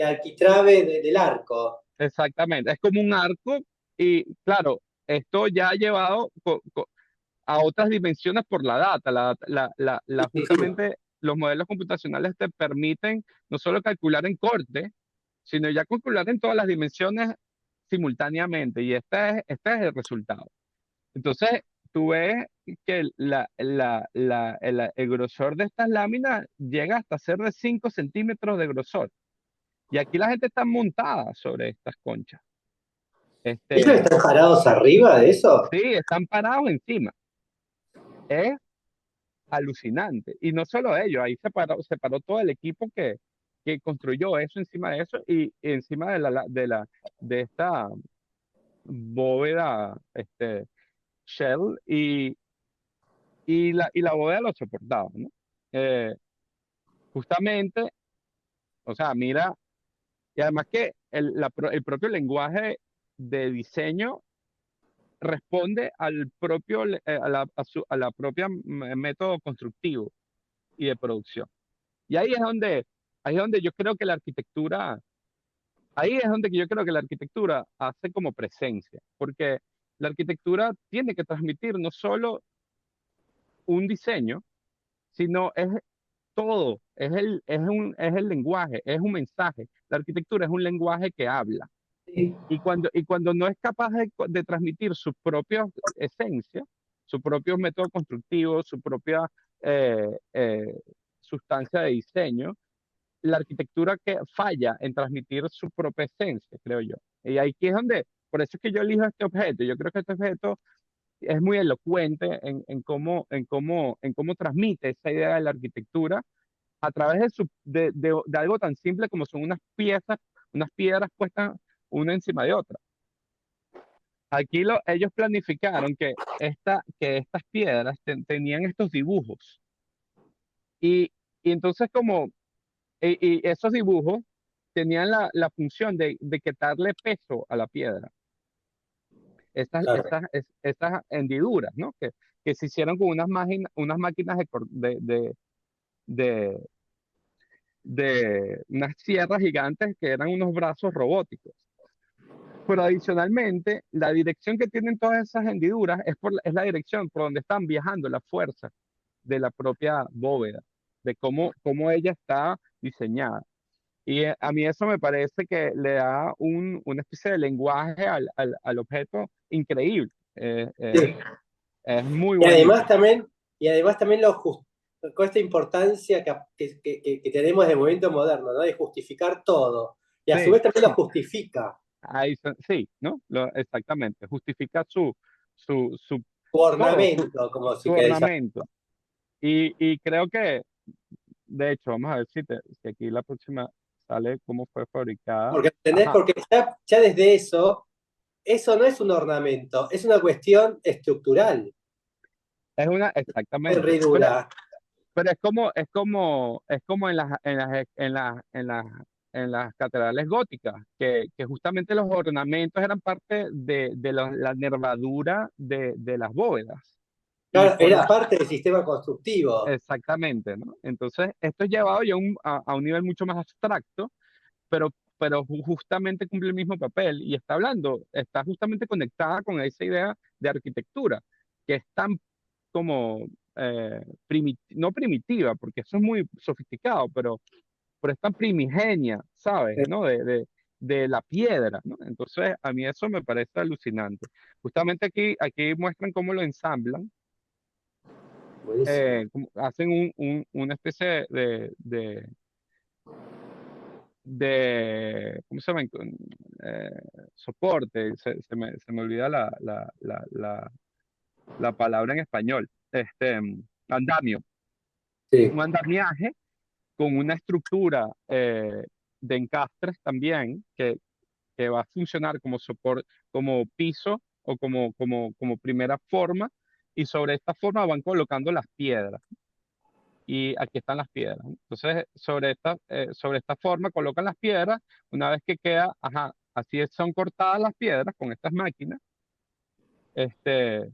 arquitrabe del arco. Exactamente. Es como un arco y claro, esto ya ha llevado a otras dimensiones por la data. Sí, sí. Justamente los modelos computacionales te permiten no solo calcular en corte, sino ya calcular en todas las dimensiones simultáneamente. Y este es el resultado. Entonces, tú ves que el grosor de estas láminas llega hasta ser de 5 centímetros de grosor. Y aquí la gente está montada sobre estas conchas. ¿Ellos Este, están parados arriba de eso? sí, están parados encima. Es alucinante. Y no solo ellos, ahí se paró todo el equipo que construyó eso encima de eso y encima de esta bóveda, shell y la bóveda lo soportaba, ¿no? Eh, Justamente, o sea, mira, y además que el propio lenguaje de diseño responde al propio, a la propia método constructivo y de producción. Y ahí es donde yo creo que la arquitectura, ahí es donde yo creo que la arquitectura hace como presencia, porque la arquitectura tiene que transmitir no solo un diseño, sino es todo, es el lenguaje, es un mensaje. La arquitectura es un lenguaje que habla. Sí. Y cuando no es capaz de transmitir su propia esencia, su propio método constructivo, su propia eh, eh, sustancia de diseño, la arquitectura que falla en transmitir su propia esencia, creo yo. Y aquí es donde, por eso es que yo elijo este objeto. Yo creo que este objeto es muy elocuente en cómo transmite esa idea de la arquitectura a través de algo tan simple como son unas piezas, unas piedras puestas una encima de otra. Aquí ellos planificaron que estas piedras tenían estos dibujos y, y entonces y esos dibujos tenían la función de quitarle peso a la piedra. Claro. Estas hendiduras, ¿no? Que se hicieron con unas máquinas de, de unas sierras gigantes que eran unos brazos robóticos. Pero adicionalmente, la dirección que tienen todas esas hendiduras es la dirección por donde están viajando las fuerzas de la propia bóveda, de cómo ella está diseñada. Y a mí eso me parece que le da una especie de lenguaje al objeto increíble. Sí. Es muy Y además bonito. también, y además también con esta importancia que tenemos de movimiento moderno, ¿no? De justificar todo. Y a su Sí, vez también lo justifica. sí, ¿no? Exactamente. Justifica su Su todo, ornamento, como su si querés llamar. ornamento. Y creo que, de hecho, vamos a ver si aquí la próxima sale cómo fue fabricada. Porque, ¿entendés? Ajá, Porque ya desde eso no es un ornamento, es una cuestión estructural, exactamente. herridura. Pero es como en las catedrales góticas, que justamente los ornamentos eran parte de la nervadura de las bóvedas. Y Claro, por era la, parte del sistema constructivo. exactamente, ¿no? Entonces, esto es llevado ya a un nivel mucho más abstracto, pero, justamente cumple el mismo papel y está justamente conectada con esa idea de arquitectura, que es tan como, no primitiva, porque eso es muy sofisticado, pero es tan primigenia, ¿sabes? ¿No? De la piedra, ¿no? Entonces, a mí eso me parece alucinante. Justamente aquí muestran cómo lo ensamblan, Buenísimo. hacen una especie ¿cómo se llama? Eh, Soporte, se me olvida la palabra en español, andamio, Sí. un andamiaje con una estructura de encastres también que va a funcionar como soporte, como piso o como primera forma, y sobre esta forma van colocando las piedras. Y aquí están las piedras, ¿no? Entonces, sobre esta forma colocan las piedras, una vez que queda, ajá, son cortadas las piedras con estas máquinas, este,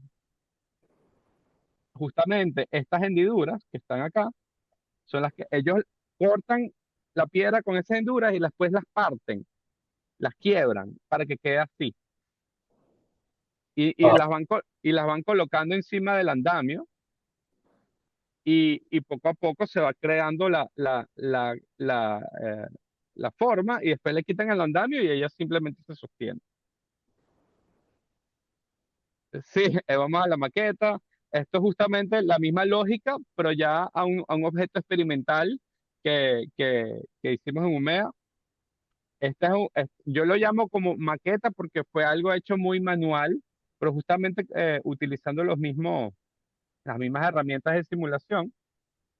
justamente estas hendiduras que están acá, son las que ellos cortan la piedra con esas hendiduras y después las parten, las quiebran para que quede así. y Ah, y las van colocando encima del andamio y poco a poco se va creando la forma y después le quitan el andamio y ella simplemente se sostiene. Sí, vamos a la maqueta. Esto es justamente la misma lógica, pero ya a un objeto experimental que hicimos en UMEA. Yo lo llamo como maqueta porque fue algo hecho muy manual, pero justamente utilizando las mismas herramientas de simulación.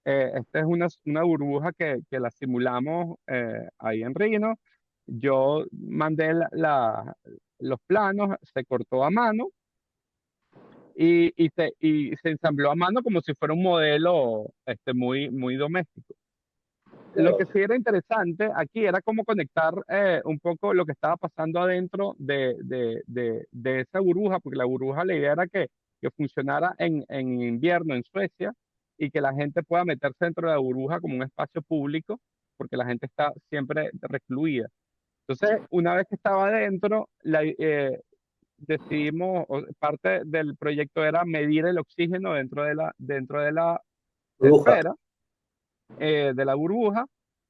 Esta es una burbuja que la simulamos ahí en Rhino. Yo mandé los planos, se cortó a mano y se ensambló a mano como si fuera un modelo muy doméstico. Lo que claro. sí era interesante aquí era cómo conectar un poco lo que estaba pasando adentro de esa burbuja, porque la burbuja la idea era que funcionara en invierno en Suecia y que la gente pueda meterse dentro de la burbuja como un espacio público, porque la gente está siempre recluida. Entonces, una vez que estaba adentro, decidimos, parte del proyecto era medir el oxígeno dentro de la Burbuja. esfera, de la burbuja.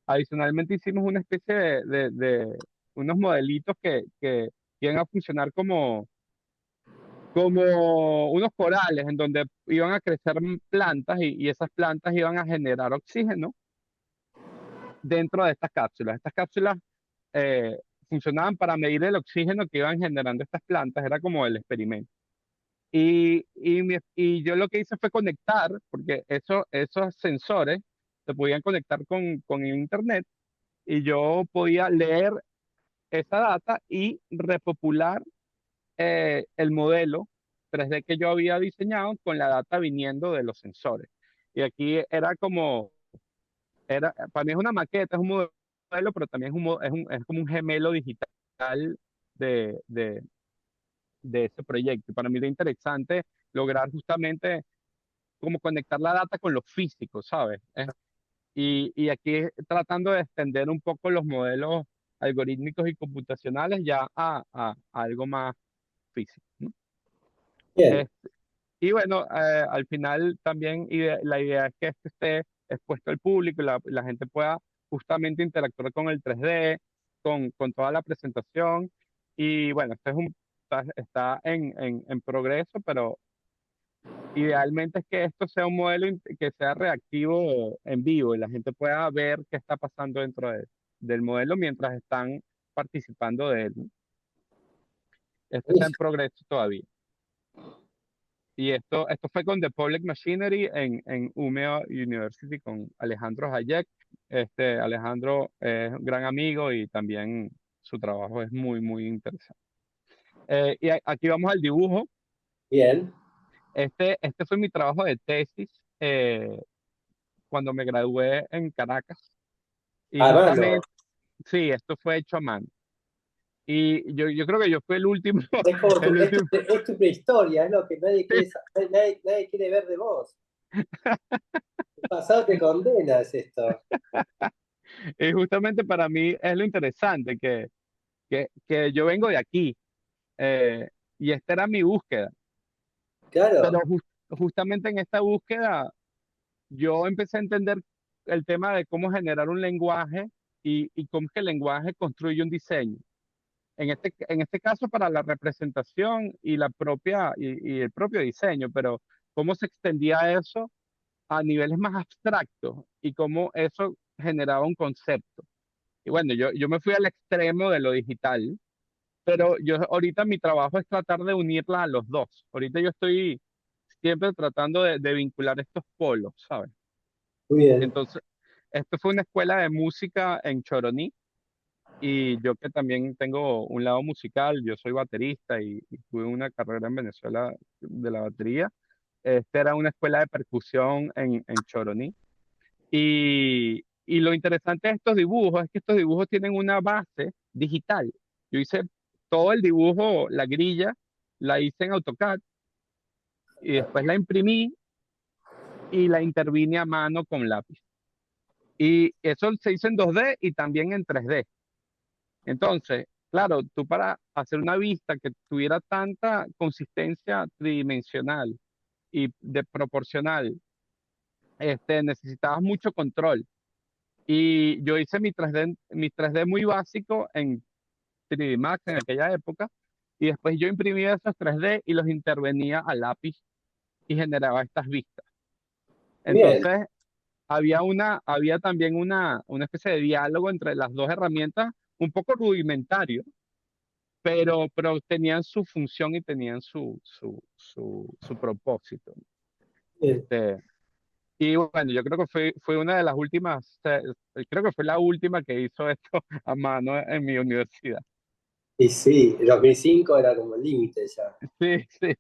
Adicionalmente hicimos una especie de unos modelitos que iban a funcionar como unos corales en donde iban a crecer plantas y esas plantas iban a generar oxígeno dentro de estas cápsulas. Estas cápsulas eh, funcionaban para medir el oxígeno que iban generando estas plantas, era como el experimento. Y yo lo que hice fue conectar, porque esos sensores se podían conectar con el internet y yo podía leer esa data y repopular el modelo 3D que yo había diseñado con la data viniendo de los sensores. Y aquí para mí es una maqueta, es un modelo, pero también es como un gemelo digital de, de, de ese proyecto. Y para mí es interesante lograr justamente como conectar la data con lo físico, ¿sabes? Y aquí tratando de extender un poco los modelos algorítmicos y computacionales ya a algo más físico, ¿no? Bien. Eh, y bueno, al final también la idea es que esto esté expuesto al público y la gente pueda justamente interactuar con el 3D, con toda la presentación. Y bueno, está en progreso, pero idealmente es que esto sea un modelo que sea reactivo en vivo y la gente pueda ver qué está pasando dentro del modelo mientras están participando de él, ¿no? Esto está en progreso todavía. Y esto fue con The Public Machinery en Umeå University con Alejandro Hayek. Alejandro es un gran amigo y también su trabajo es muy interesante. Aquí vamos al dibujo. Bien. Este fue mi trabajo de tesis cuando me gradué en Caracas. Y A mano. justamente, sí, esto fue hecho a mano. Y yo creo que yo fui el último, Es como el último. es tu prehistoria, es lo que nadie quiere saber, nadie quiere ver de vos. El pasado te condena, es esto. Y justamente para mí es lo interesante, que yo vengo de aquí, eh, y esta era mi búsqueda. Pero Claro, justamente en esta búsqueda yo empecé a entender el tema de cómo generar un lenguaje y cómo es que el lenguaje construye un diseño. En este caso para la representación y el propio diseño, pero cómo se extendía eso a niveles más abstractos y cómo eso generaba un concepto. Y bueno, yo me fui al extremo de lo digital, pero yo ahorita mi trabajo es tratar de unirla a los dos. Ahorita yo estoy siempre tratando de vincular estos polos, ¿sabes? muy bien. Entonces, esto fue una escuela de música en Choroní y yo que también tengo un lado musical, yo soy baterista y tuve una carrera en Venezuela de la batería. Esta era una escuela de percusión en Choroní. Y lo interesante de estos dibujos es que estos dibujos tienen una base digital. Yo hice todo el dibujo, la grilla, la hice en AutoCAD y después la imprimí y la intervine a mano con lápiz. Y eso se hizo en 2D y también en 3D. Entonces, claro, tú para hacer una vista que tuviera tanta consistencia tridimensional y de proporcional, necesitabas mucho control. Y yo hice mi 3D muy básico en 3D Max en aquella época, y después yo imprimía esos 3D y los intervenía a lápiz y generaba estas vistas. Bien, Entonces, había también una especie de diálogo entre las dos herramientas, un poco rudimentario, pero tenían su función y tenían su propósito. bien. Este, y bueno, yo creo que fue una de las últimas, creo que fue la última que hizo esto a mano en mi universidad. Y sí, el 2005 era como el límite ya. Sí, sí.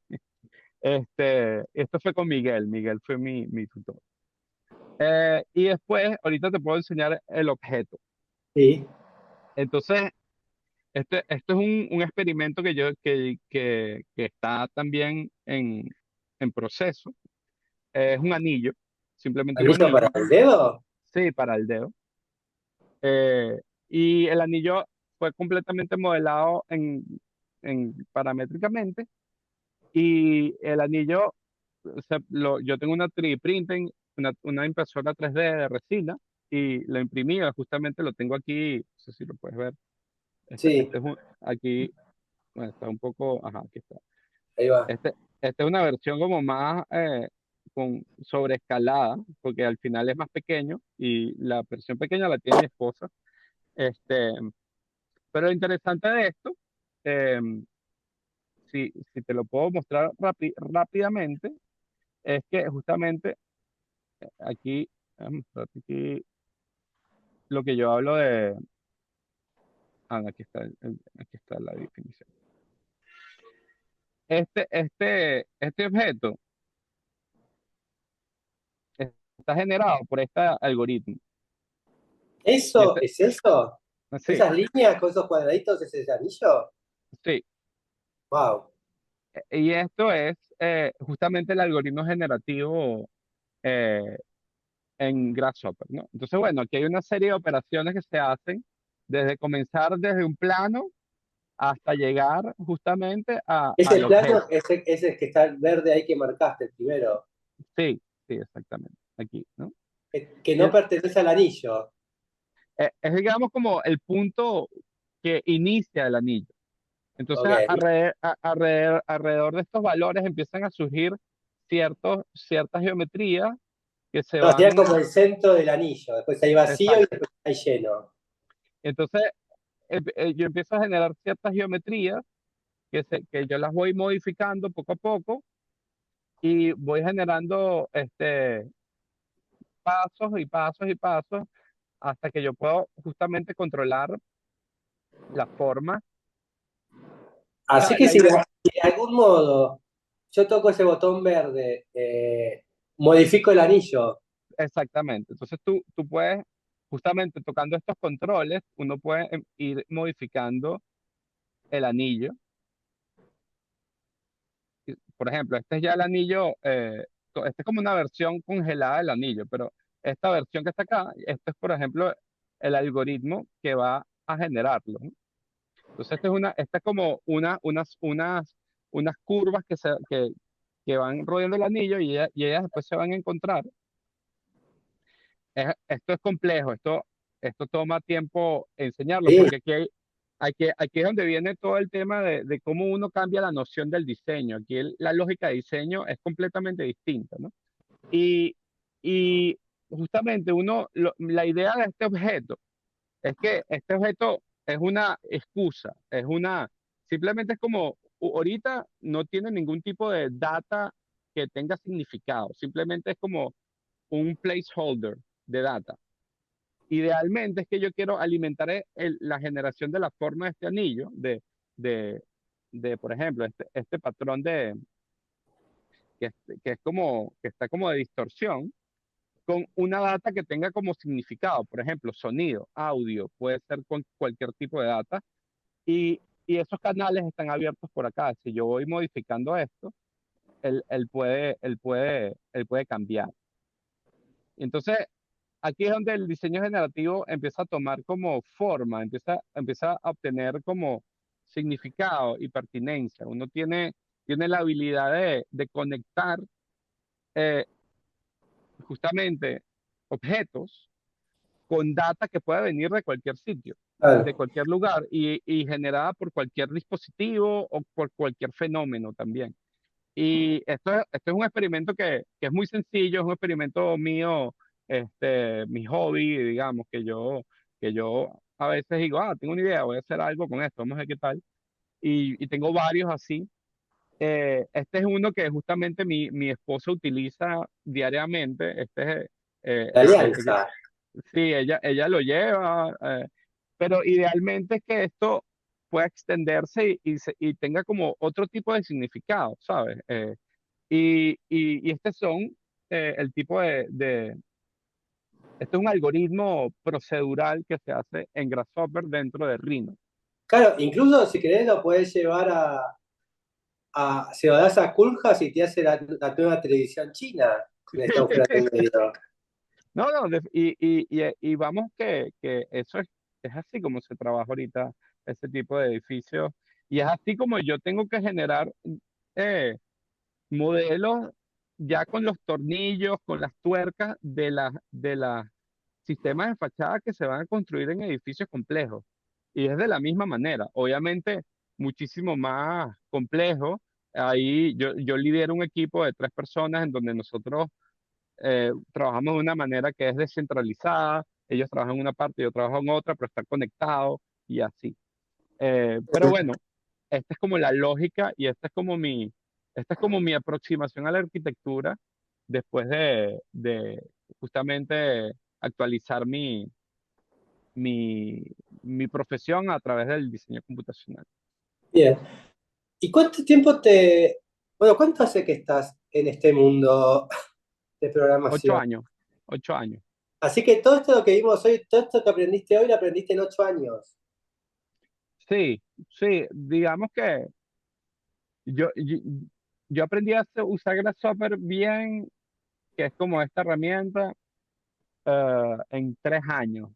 Esto fue con Miguel. Miguel fue mi tutor. Y después, ahorita te puedo enseñar el objeto. Sí, Entonces, esto es un experimento que está también en proceso. Es un anillo, simplemente un anillo para anillo, el dedo. sí, para el dedo. Y el anillo fue completamente modelado paramétricamente. Y el anillo, yo tengo una 3D printing, una impresora 3D de resina, y lo imprimí, justamente lo tengo aquí, no sé si lo puedes ver. Sí, Aquí, bueno, está un poco, ajá, aquí está. ahí va. Esta es una versión como más sobreescalada, porque al final es más pequeño, y la versión pequeña la tiene mi esposa. Este, pero lo interesante de esto, eh, si te lo puedo mostrar rápidamente, es que justamente aquí, déjame mostrarte aquí lo que yo hablo de. No, aquí está la definición. Este objeto está generado por este algoritmo. Y ¿Eso es eso? sí, ¿Esas líneas con esos cuadraditos es ese anillo? sí. Wow. Y esto es justamente el algoritmo generativo eh, en Grasshopper, ¿no? Entonces, bueno, aquí hay una serie de operaciones que se hacen desde comenzar desde un plano hasta llegar justamente Ese al plano, objeto. ese que está verde ahí que marcaste el primero, Sí, sí, exactamente. Aquí, ¿no? que Y no pertenece al anillo. es, digamos, como el punto que inicia el anillo. Entonces, Ok. alrededor de estos valores empiezan a surgir ciertas geometrías que se No, sería van. como el centro del anillo. Después hay vacío y Exacto. después hay lleno. Entonces, yo empiezo a generar ciertas geometrías que yo las voy modificando poco a poco y voy generando pasos y pasos y pasos hasta que yo puedo justamente controlar la forma. O Así sea, que si de algún modo yo toco ese botón verde, modifico el anillo. exactamente. Entonces tú puedes, justamente tocando estos controles, uno puede ir modificando el anillo. Por ejemplo, este es ya el anillo, este es como una versión congelada del anillo, pero esta versión que está acá, este es, por ejemplo, el algoritmo que va a generarlo, ¿no? Entonces, esta es como unas curvas que van rodeando el anillo y ellas después se van a encontrar. Esto es complejo, esto toma tiempo enseñarlo, Sí, porque aquí es donde viene todo el tema de cómo uno cambia la noción del diseño. Aquí la lógica de diseño es completamente distinta, ¿no? Y, y justamente la idea de este objeto es que este objeto es una excusa, simplemente es como, ahorita no tiene ningún tipo de data que tenga significado, simplemente es como un placeholder de data. Idealmente es que yo quiero alimentar la generación de la forma de este anillo, de, por ejemplo, este patrón que es como, que está como de distorsión, con una data que tenga como significado, por ejemplo, sonido, audio, puede ser con cualquier tipo de data, y esos canales están abiertos por acá. Si yo voy modificando esto, él puede cambiar. Entonces, aquí es donde el diseño generativo empieza a tomar como forma, empieza a obtener como significado y pertinencia. Uno tiene la habilidad de conectar eh, justamente objetos con data que puede venir de cualquier sitio, de Claro. cualquier lugar y generada por cualquier dispositivo o por cualquier fenómeno también. Y esto es un experimento que es muy sencillo, es un experimento mío, mi hobby, digamos, que yo a veces digo, tengo una idea, voy a hacer algo con esto, vamos a ver qué tal. Y tengo varios así. Este es uno que justamente mi esposa utiliza diariamente. La Ella, alianza. sí, ella lo lleva, pero idealmente es que esto pueda extenderse y tenga como otro tipo de significado, ¿sabes? Y estos son el tipo este es un algoritmo procedural que se hace en Grasshopper dentro de Rhino. Claro, incluso si querés lo podés llevar se lo das a Kulhas y te hace la nueva televisión china con esta agujera en medio. No, no, y vamos que eso es así como se trabaja ahorita ese tipo de edificios, y es así como yo tengo que generar eh, modelos ya con los tornillos, con las tuercas de las sistemas de fachada que se van a construir en edificios complejos. Y es de la misma manera, obviamente muchísimo más complejo. Ahí yo lidero un equipo de 3 personas en donde nosotros trabajamos de una manera que es descentralizada, ellos trabajan en una parte, yo trabajo en otra, pero están conectados y así. Pero bueno, esta es como la lógica y esta es como mi aproximación a la arquitectura después de justamente actualizar mi, mi profesión a través del diseño computacional. Bien. ¿Y bueno, cuánto hace que estás en este mundo de Ocho programación? años, 8 años. Así que todo esto lo que vimos hoy, todo esto que aprendiste hoy, lo aprendiste en 8 años. Sí, sí, digamos que yo aprendí a usar Grasshopper bien, que es como esta herramienta, en 3 años.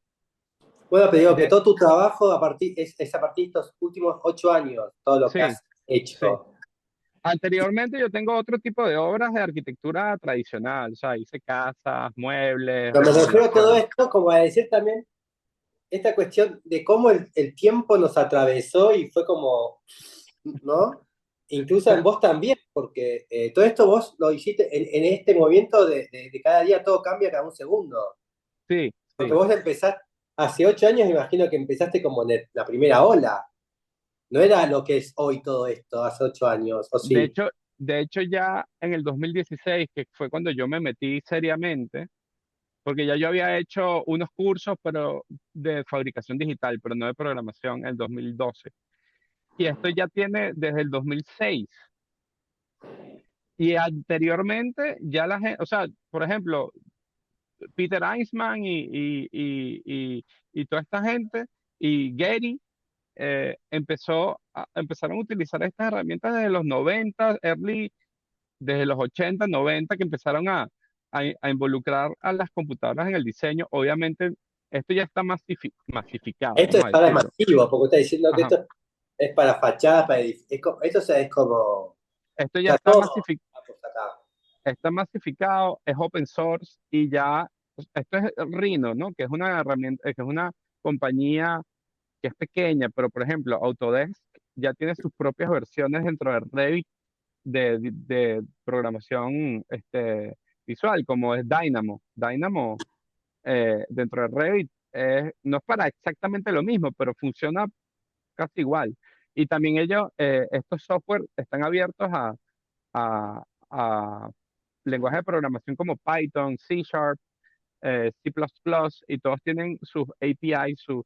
Bueno, te digo que De, todo tu trabajo es a partir de estos últimos 8 años, todo lo que sí, has sí. hecho. Anteriormente yo tengo otro tipo de obras de arquitectura tradicional, o sea, hice casas, muebles, Pero me refiero a todo remodelación. esto como a decir también esta cuestión de cómo el tiempo nos atravesó y fue como, ¿no? Incluso en Pe- vos también, porque todo esto vos lo hiciste en este movimiento de cada día todo cambia cada un segundo. Sí, Porque sí. vos empezaste, hace 8 años me imagino que empezaste como en la primera ola. No era lo que es hoy todo esto, hace 8 años, ¿o De sí? hecho, de hecho ya en el 2016, que fue cuando yo me metí seriamente, porque ya yo había hecho unos cursos, pero de fabricación digital, pero no de programación, en el 2012. Y esto ya tiene desde el 2006. Y anteriormente ya la gente, o sea, por ejemplo, Peter Eisman y toda esta gente, y Getty, empezaron a utilizar estas herramientas desde los 90, desde los 80, 90, que empezaron a involucrar a las computadoras en el diseño. Obviamente, esto ya está masificado, Esto vamos es a ahora decirlo. masivo, porque está diciendo que Ajá. esto es para fachadas, para esto es como, Esto ya está todo vamos acá. está masificado, es open source y ya, pues, esto es Rhino, ¿no? Que es una herramienta, que es una compañía que es pequeña, pero por ejemplo, Autodesk ya tiene sus propias versiones dentro de Revit de programación visual, como es Dynamo. Dynamo, dentro de Revit, no es para exactamente lo mismo, pero funciona casi igual. Y también estos software están abiertos a lenguajes de programación como Python, C Sharp, C++, y todos tienen sus API, sus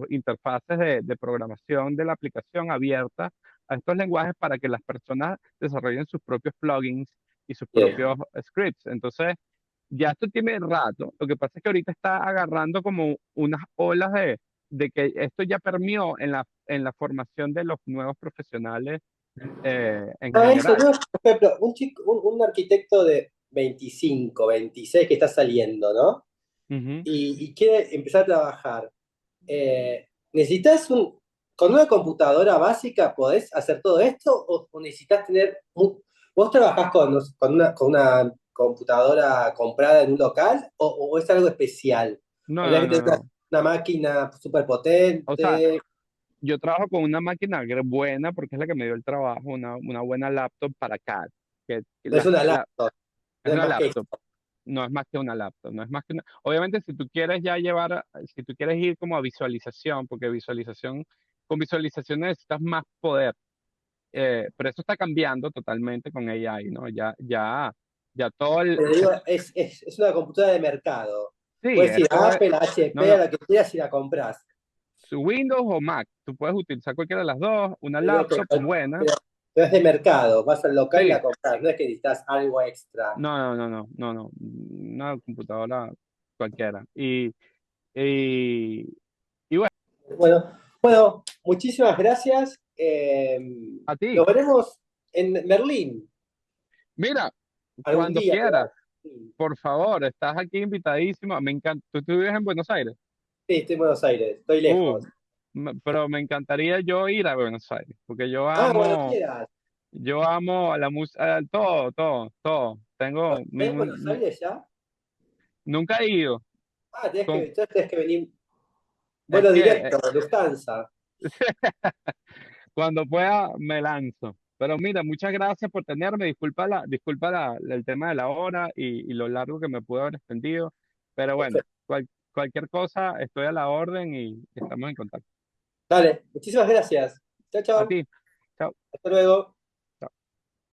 interfaces de programación de la aplicación abierta a estos lenguajes para que las personas desarrollen sus propios plugins y sus Bien. propios scripts. Entonces, ya esto tiene rato. Lo que pasa es que ahorita está agarrando como unas olas de que esto ya permeó en la formación de los nuevos profesionales en Eso, general. ¿no? Por ejemplo, un arquitecto de 25, 26 que está saliendo, ¿no? Ujú. y quiere empezar a trabajar, ¿necesitas con una computadora básica podés hacer todo esto o necesitas tener, vos trabajás con una computadora comprada en un local o es algo especial? No, ¿O no, tenés que no, tener no. una máquina súper O sea, potente? yo trabajo con una máquina buena porque es la que me dio el trabajo, una buena laptop para CAD, que No es una laptop, es no es una más que laptop, esto. no es más que una laptop, no es más que una. Obviamente, si tú quieres ya llevar, si tú quieres ir como a visualización, porque con visualización necesitas más poder, pero eso está cambiando totalmente con AI, ¿no? Ya todo Pero digo, es una computadora de mercado. sí, Puedes ir esto a es, Apple, a no, HP, a no, la que quieras y la compras. su Windows o Mac, tú puedes utilizar cualquiera de las dos, una Te digo, laptop buena, pero- pero es de mercado, vas al local y sí, la compras, no es que necesitas algo extra. no, una computadora cualquiera. Y, y bueno, Bueno, muchísimas gracias. a ti, Nos veremos en Berlín mira, algún cuando día. quieras, por favor, estás aquí invitadísimo, me encanta, tú vives en Buenos Aires. Sí, estoy en Buenos Aires, estoy Uh, lejos. pero me encantaría yo ir a Buenos Aires, porque Ah, cuando quieras. yo amo a la música, todo, todo, todo. ¿Ves Buenos Aires ya? Nunca he ido, Ah, con, entonces tenés que venir. es Vuelo que directo, Lufthansa. cuando pueda me lanzo. Pero mira, muchas gracias por tenerme, disculpa el tema de la hora y lo largo que me pude haber extendido, pero bueno, Perfecto. cualquier cosa estoy a la orden y estamos en contacto. Dale, muchísimas gracias. Chao, A chao. ti, chao. Hasta luego.